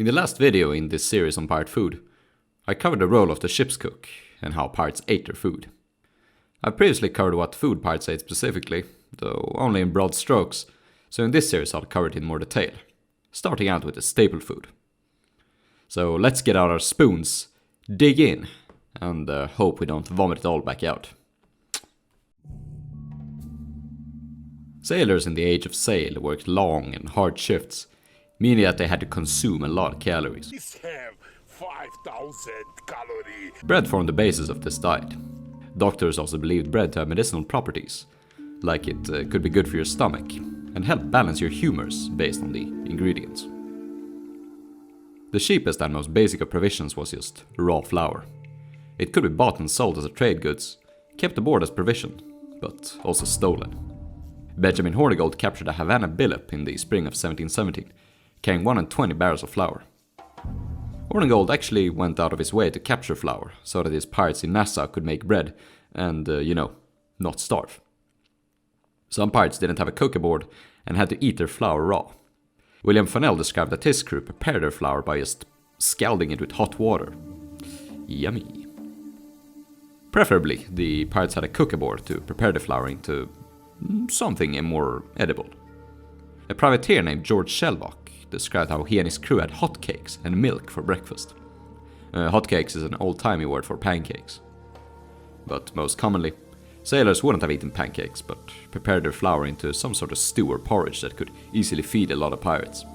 In the last video in this series on pirate food, I covered the role of the ship's cook and how pirates ate their food. I've previously covered what food pirates ate specifically, though only in broad strokes, so in this series I'll cover it in more detail, starting out with the staple food. So let's get out our spoons, dig in, and hope we don't vomit it all back out. Sailors in the age of sail worked long and hard shifts, meaning that they had to consume a lot of calories. Have 5,000 calories. Bread formed the basis of this diet. Doctors also believed bread to have medicinal properties, like it could be good for your stomach, and help balance your humors based on the ingredients. The cheapest and most basic of provisions was just raw flour. It could be bought and sold as a trade goods, kept aboard as provision, but also stolen. Benjamin Hornigold captured a Havana billet in the spring of 1717, carrying 120 barrels of flour. Hornigold actually went out of his way to capture flour, so that his pirates in Nassau could make bread and, not starve. Some pirates didn't have a cook aboard and had to eat their flour raw. William Funnell described that his crew prepared their flour by just scalding it with hot water. Yummy. Preferably, the pirates had a cook aboard to prepare the flour into something more edible. A privateer named George Shelvocke described how he and his crew had hotcakes and milk for breakfast. Hotcakes is an old-timey word for pancakes. But most commonly, sailors wouldn't have eaten pancakes, but prepared their flour into some sort of stew or porridge that could easily feed a lot of pirates.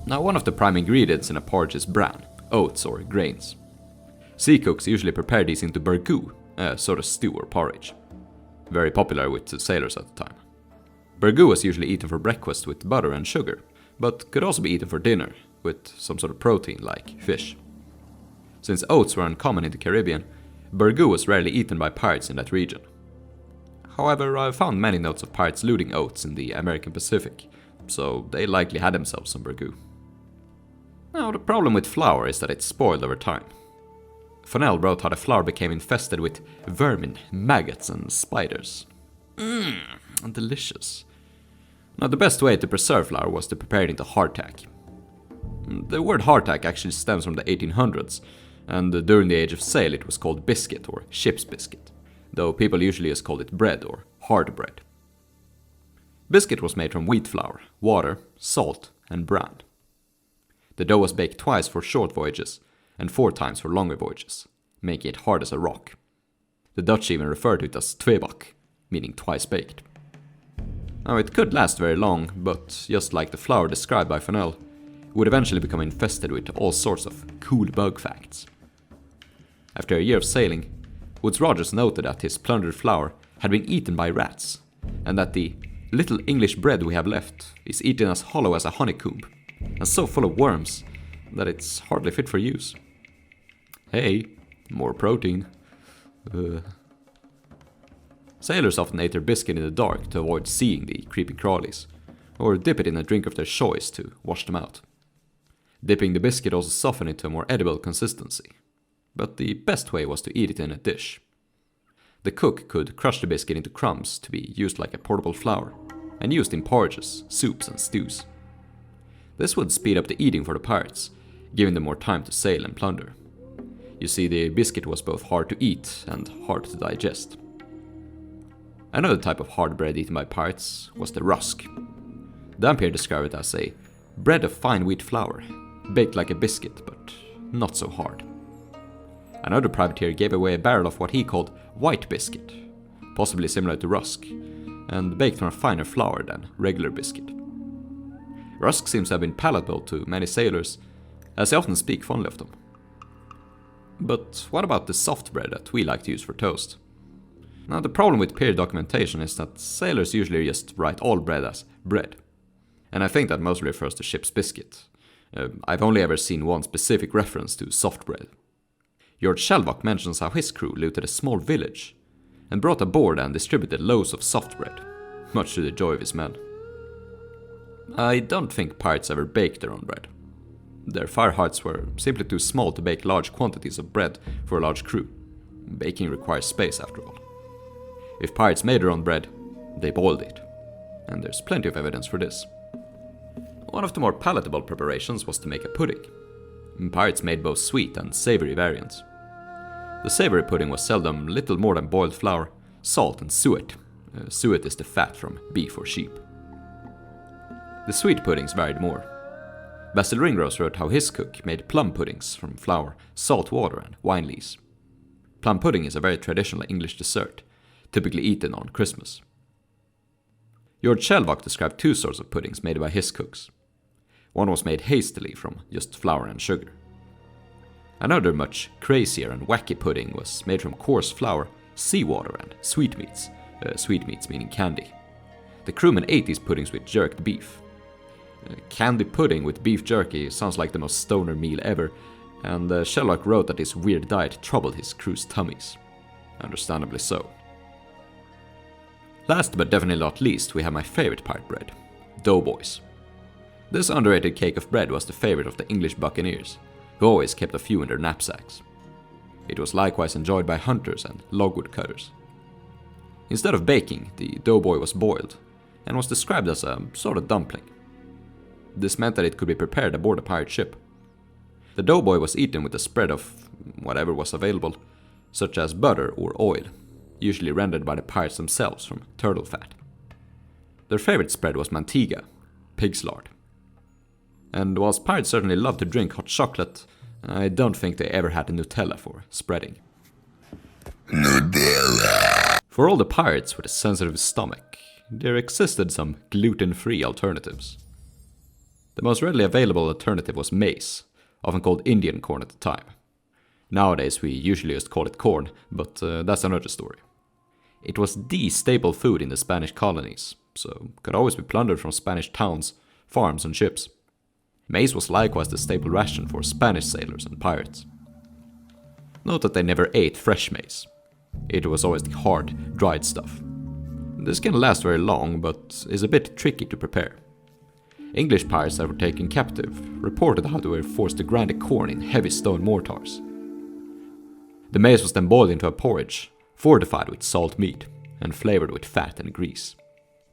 Now, one of the prime ingredients in a porridge is bran, oats or grains. Sea cooks usually prepare these into burgoo, a sort of stew or porridge. Very popular with sailors at the time. Burgoo was usually eaten for breakfast with butter and sugar, but could also be eaten for dinner, with some sort of protein like fish. Since oats were uncommon in the Caribbean, burgoo was rarely eaten by pirates in that region. However, I've found many notes of pirates looting oats in the American Pacific, so they likely had themselves some burgoo. Now, the problem with flour is that it's spoiled over time. Funnell wrote how the flour became infested with vermin, maggots, and spiders. Delicious. Now, the best way to preserve flour was to prepare it into hardtack. The word hardtack actually stems from the 1800s, and during the age of sail it was called biscuit or ship's biscuit, though people usually just called it bread or hard bread. Biscuit was made from wheat flour, water, salt, and bran. The dough was baked twice for short voyages and 4 times for longer voyages, making it hard as a rock. The Dutch even referred to it as tweebak, meaning twice baked. Now, it could last very long, but just like the flour described by Funnell, it would eventually become infested with all sorts of cool bug facts. After a year of sailing, Woodes Rogers noted that his plundered flour had been eaten by rats, and that the little English bread we have left is eaten as hollow as a honeycomb, and so full of worms that it's hardly fit for use. Hey, more protein. Sailors often ate their biscuit in the dark to avoid seeing the creepy crawlies, or dip it in a drink of their choice to wash them out. Dipping the biscuit also softened it to a more edible consistency, but the best way was to eat it in a dish. The cook could crush the biscuit into crumbs to be used like a portable flour, and used in porridges, soups, and stews. This would speed up the eating for the pirates, giving them more time to sail and plunder. You see, the biscuit was both hard to eat and hard to digest. Another type of hard bread eaten by pirates was the rusk. Dampier described it as a bread of fine wheat flour, baked like a biscuit, but not so hard. Another privateer gave away a barrel of what he called white biscuit, possibly similar to rusk, and baked from a finer flour than regular biscuit. Rusk seems to have been palatable to many sailors, as they often speak fondly of them. But what about the soft bread that we like to use for toast? Now, the problem with period documentation is that sailors usually just write all bread as bread, and I think that mostly refers to ship's biscuit. I've only ever seen one specific reference to soft bread. George Shelvocke mentions how his crew looted a small village and brought aboard and distributed loaves of soft bread, much to the joy of his men. I don't think pirates ever baked their own bread. Their fire hearts were simply too small to bake large quantities of bread for a large crew. Baking requires space, after all. If pirates made their own bread, they boiled it, and there's plenty of evidence for this. One of the more palatable preparations was to make a pudding. Pirates made both sweet and savory variants. The savory pudding was seldom little more than boiled flour, salt and suet. Suet is the fat from beef or sheep. The sweet puddings varied more. Basil Ringrose wrote how his cook made plum puddings from flour, salt water and wine lees. Plum pudding is a very traditional English dessert, typically eaten on Christmas. George Shelvocke described two sorts of puddings made by his cooks. One was made hastily from just flour and sugar. Another much crazier and wacky pudding was made from coarse flour, seawater and sweetmeats, sweetmeats meaning candy. The crewmen ate these puddings with jerked beef. Candy pudding with beef jerky sounds like the most stoner meal ever, and Shelvocke wrote that this weird diet troubled his crew's tummies. Understandably so. Last but definitely not least, we have my favorite pirate bread, doughboys. This underrated cake of bread was the favorite of the English Buccaneers, who always kept a few in their knapsacks. It was likewise enjoyed by hunters and logwood cutters. Instead of baking, the doughboy was boiled, and was described as a sort of dumpling. This meant that it could be prepared aboard a pirate ship. The doughboy was eaten with a spread of whatever was available, such as butter or oil, usually rendered by the pirates themselves from turtle fat. Their favorite spread was manteca, pig's lard. And whilst pirates certainly loved to drink hot chocolate, I don't think they ever had the Nutella for spreading. Nutella. For all the pirates with a sensitive stomach, there existed some gluten-free alternatives. The most readily available alternative was maize, often called Indian corn at the time. Nowadays we usually just call it corn, but that's another story. It was the staple food in the Spanish colonies, so could always be plundered from Spanish towns, farms and ships. Maize was likewise the staple ration for Spanish sailors and pirates. Note that they never ate fresh maize. It was always the hard, dried stuff. This can last very long, but is a bit tricky to prepare. English pirates that were taken captive reported how they were forced to grind the corn in heavy stone mortars. The maize was then boiled into a porridge, fortified with salt meat, and flavored with fat and grease.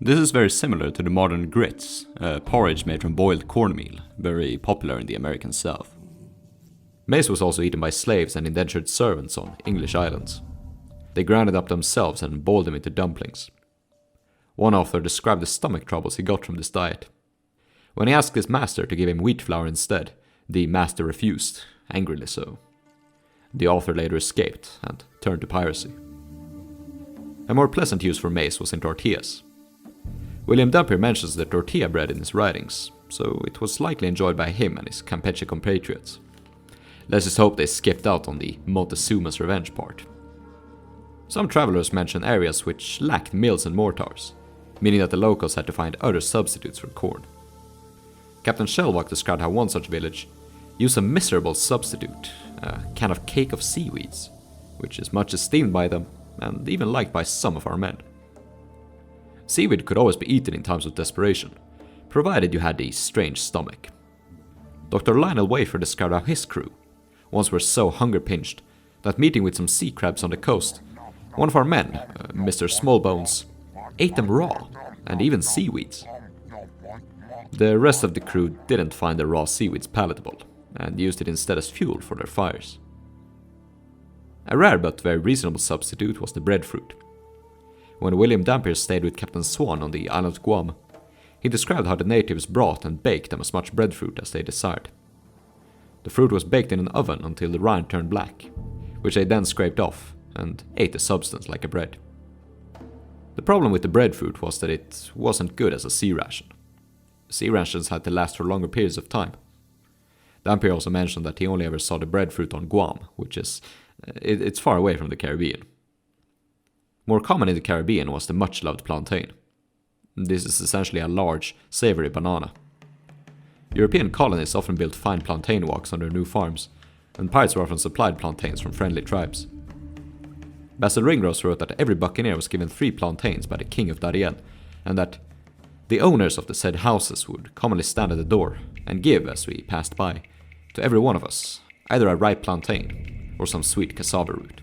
This is very similar to the modern grits, a porridge made from boiled cornmeal, very popular in the American South. Maize was also eaten by slaves and indentured servants on English islands. They ground it up themselves and boiled them into dumplings. One author described the stomach troubles he got from this diet. When he asked his master to give him wheat flour instead, the master refused, angrily so. The author later escaped and turned to piracy. A more pleasant use for maize was in tortillas. William Dampier mentions the tortilla bread in his writings, so it was likely enjoyed by him and his Campeche compatriots. Let's just hope they skipped out on the Montezuma's revenge part. Some travelers mention areas which lacked mills and mortars, meaning that the locals had to find other substitutes for corn. Captain Shelvocke described how one such village used a miserable substitute, a kind of cake of seaweeds, which is much esteemed by them and even liked by some of our men. Seaweed could always be eaten in times of desperation, provided you had a strange stomach. Dr. Lionel Wafer described how his crew once were so hunger-pinched that meeting with some sea crabs on the coast, one of our men, Mr. Smallbones, ate them raw, and even seaweeds. The rest of the crew didn't find the raw seaweeds palatable, and used it instead as fuel for their fires. A rare but very reasonable substitute was the breadfruit. When William Dampier stayed with Captain Swan on the island of Guam, he described how the natives brought and baked them as much breadfruit as they desired. The fruit was baked in an oven until the rind turned black, which they then scraped off and ate the substance like a bread. The problem with the breadfruit was that it wasn't good as a sea ration. Sea rations had to last for longer periods of time. Dampier also mentioned that he only ever saw the breadfruit on Guam, which is it's far away from the Caribbean. More common in the Caribbean was the much-loved plantain. This is essentially a large, savory banana. European colonists often built fine plantain walks on their new farms, and pirates were often supplied plantains from friendly tribes. Basil Ringrose wrote that every buccaneer was given 3 plantains by the king of Darien, and that the owners of the said houses would commonly stand at the door and give, as we passed by, to every one of us either a ripe plantain or some sweet cassava root.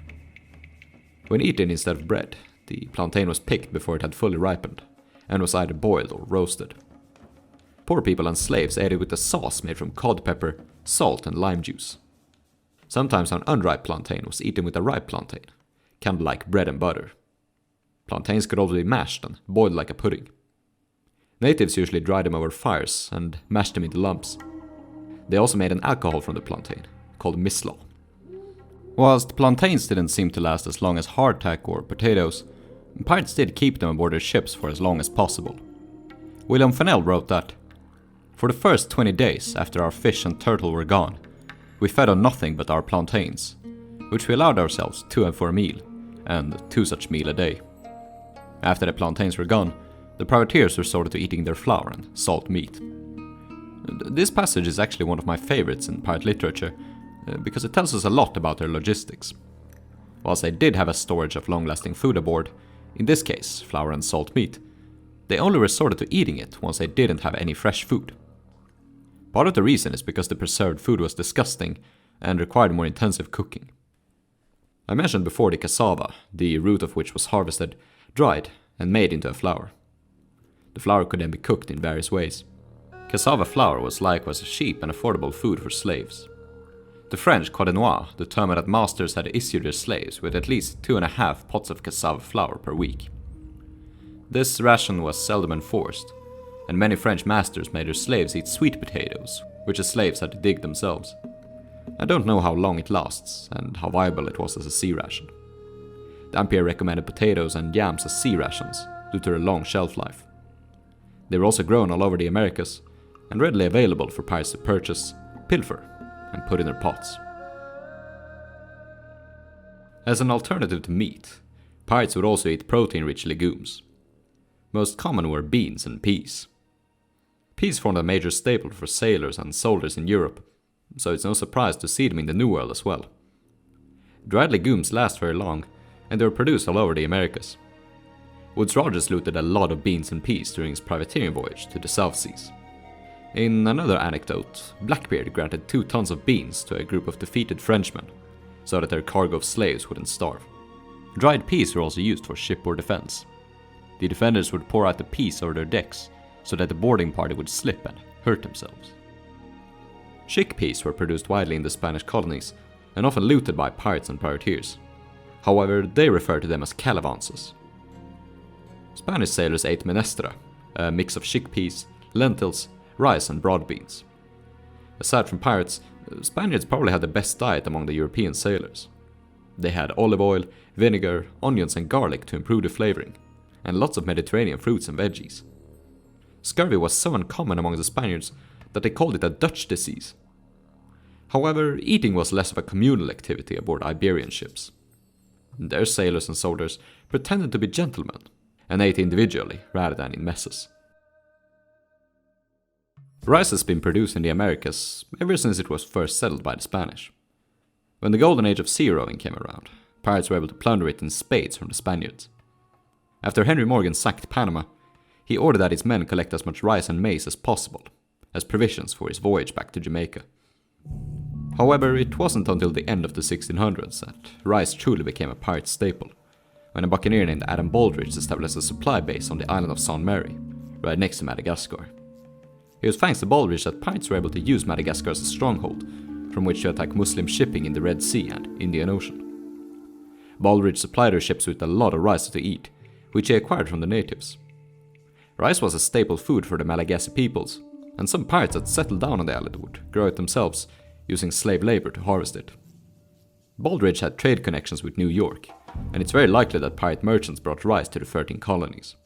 When eaten instead of bread, the plantain was picked before it had fully ripened, and was either boiled or roasted. poor people and slaves ate it with a sauce made from cod pepper, salt and lime juice. Sometimes an unripe plantain was eaten with a ripe plantain, kind of like bread and butter. Plantains could also be mashed and boiled like a pudding. Natives usually dried them over fires and mashed them into lumps. They also made an alcohol from the plantain, called mislaw. Whilst plantains didn't seem to last as long as hardtack or potatoes, pirates did keep them aboard their ships for as long as possible. William Funnell wrote that, "For the first 20 days after our fish and turtle were gone, we fed on nothing but our plantains, which we allowed ourselves 2 and 4 meal, and 2 such meal a day. After the plantains were gone, the privateers resorted to eating their flour and salt meat." This passage is actually one of my favorites in pirate literature, because it tells us a lot about their logistics. Whilst they did have a storage of long-lasting food aboard, in this case flour and salt meat, they only resorted to eating it once they didn't have any fresh food. Part of the reason is because the preserved food was disgusting and required more intensive cooking. I mentioned before the cassava, the root of which was harvested, dried, and made into a flour. The flour could then be cooked in various ways. Cassava flour was likewise a cheap and affordable food for slaves. The French Code Noir determined that masters had to issue their slaves with at least 2.5 pots of cassava flour per week. This ration was seldom enforced, and many French masters made their slaves eat sweet potatoes, which the slaves had to dig themselves. I don't know how long it lasts, and how viable it was as a sea ration. Dampier recommended potatoes and yams as sea rations, due to their long shelf life. They were also grown all over the Americas, and readily available for pirates to purchase, pilfer, and put in their pots. As an alternative to meat, pirates would also eat protein-rich legumes. Most common were beans and peas. Peas formed a major staple for sailors and soldiers in Europe, so it's no surprise to see them in the New World as well. Dried legumes last very long, and they were produced all over the Americas. Woodes Rogers looted a lot of beans and peas during his privateering voyage to the South Seas. In another anecdote, Blackbeard granted 2 tons of beans to a group of defeated Frenchmen, so that their cargo of slaves wouldn't starve. Dried peas were also used for shipboard defense. The defenders would pour out the peas over their decks, so that the boarding party would slip and hurt themselves. Chickpeas were produced widely in the Spanish colonies, and often looted by pirates and privateers. However, they refer to them as calavances. Spanish sailors ate menestra, a mix of chickpeas, lentils, rice and broad beans. Aside from pirates, Spaniards probably had the best diet among the European sailors. They had olive oil, vinegar, onions and garlic to improve the flavoring, and lots of Mediterranean fruits and veggies. Scurvy was so uncommon among the Spaniards that they called it a Dutch disease. However, eating was less of a communal activity aboard Iberian ships. Their sailors and soldiers pretended to be gentlemen, and ate individually rather than in messes. Rice has been produced in the Americas ever since it was first settled by the Spanish. When the golden age of sea rowing came around, pirates were able to plunder it in spades from the Spaniards. After Henry Morgan sacked Panama, he ordered that his men collect as much rice and maize as possible, as provisions for his voyage back to Jamaica. However, it wasn't until the end of the 1600s that rice truly became a pirate staple, when a buccaneer named Adam Baldridge established a supply base on the island of St. Mary, right next to Madagascar. It was thanks to Baldridge that pirates were able to use Madagascar as a stronghold, from which to attack Muslim shipping in the Red Sea and Indian Ocean. Baldridge supplied their ships with a lot of rice to eat, which he acquired from the natives. Rice was a staple food for the Malagasy peoples, and some pirates that settled down on the island would grow it themselves, using slave labor to harvest it. Baldridge had trade connections with New York, and it's very likely that pirate merchants brought rice to the 13 colonies.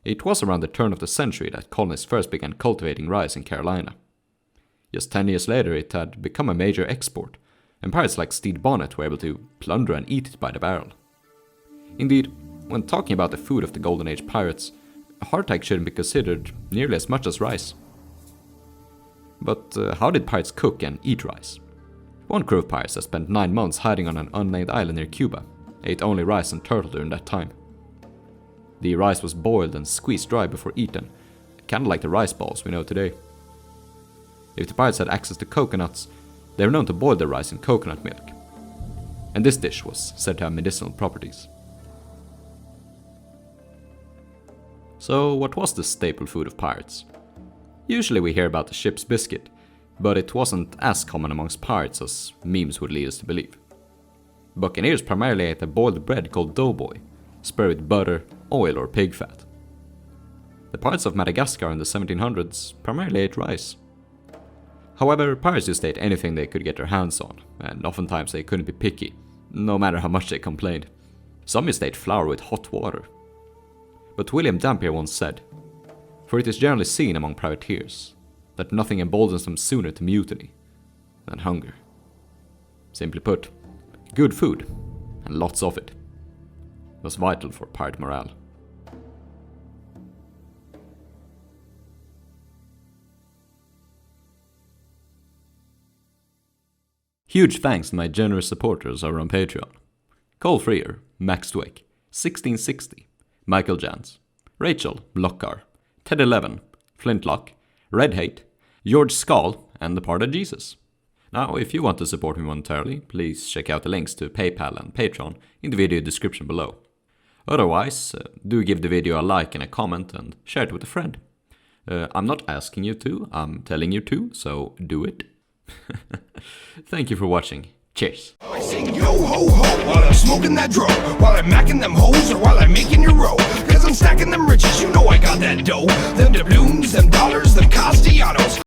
It was around the turn of the century that colonists first began cultivating rice in Carolina. Just 10 years later it had become a major export, and pirates like Stede Bonnet were able to plunder and eat it by the barrel. Indeed, when talking about the food of the Golden Age pirates, hardtack shouldn't be considered nearly as much as rice. But how did pirates cook and eat rice? One crew of pirates that spent 9 months hiding on an unnamed island near Cuba ate only rice and turtle during that time. The rice was boiled and squeezed dry before eaten, kind of like the rice balls we know today. If the pirates had access to coconuts, they were known to boil their rice in coconut milk. And this dish was said to have medicinal properties. So what was the staple food of pirates? Usually we hear about the ship's biscuit, but it wasn't as common amongst pirates as memes would lead us to believe. Buccaneers primarily ate a boiled bread called doughboy, spread with butter, oil or pig fat. The pirates of Madagascar in the 1700s primarily ate rice. However, pirates just ate anything they could get their hands on, and oftentimes they couldn't be picky, no matter how much they complained. Some just ate flour with hot water. But William Dampier once said, "For it is generally seen among privateers that nothing emboldens them sooner to mutiny than hunger." Simply put, good food, and lots of it, was vital for pirate morale. Huge thanks to my generous supporters over on Patreon. Cole Freer, Max Dweck, 1660, Michael Jans, Rachel Blockar, Ted 11, Flintlock, Red Hate, George Skull, and the Part of Jesus. Now, if you want to support me monetarily, please check out the links to PayPal and Patreon in the video description below. Otherwise, do give the video a like and a comment and share it with a friend. I'm not asking you to, I'm telling you to, so do it. Thank you for watching. Cheers. I sing yo ho ho while I'm smoking that dro, while I'm macking them hoes or while I'm making your roll. Cause I'm stacking them riches, you know I got that dough. Them doubloons, them dollars, them Castellanos.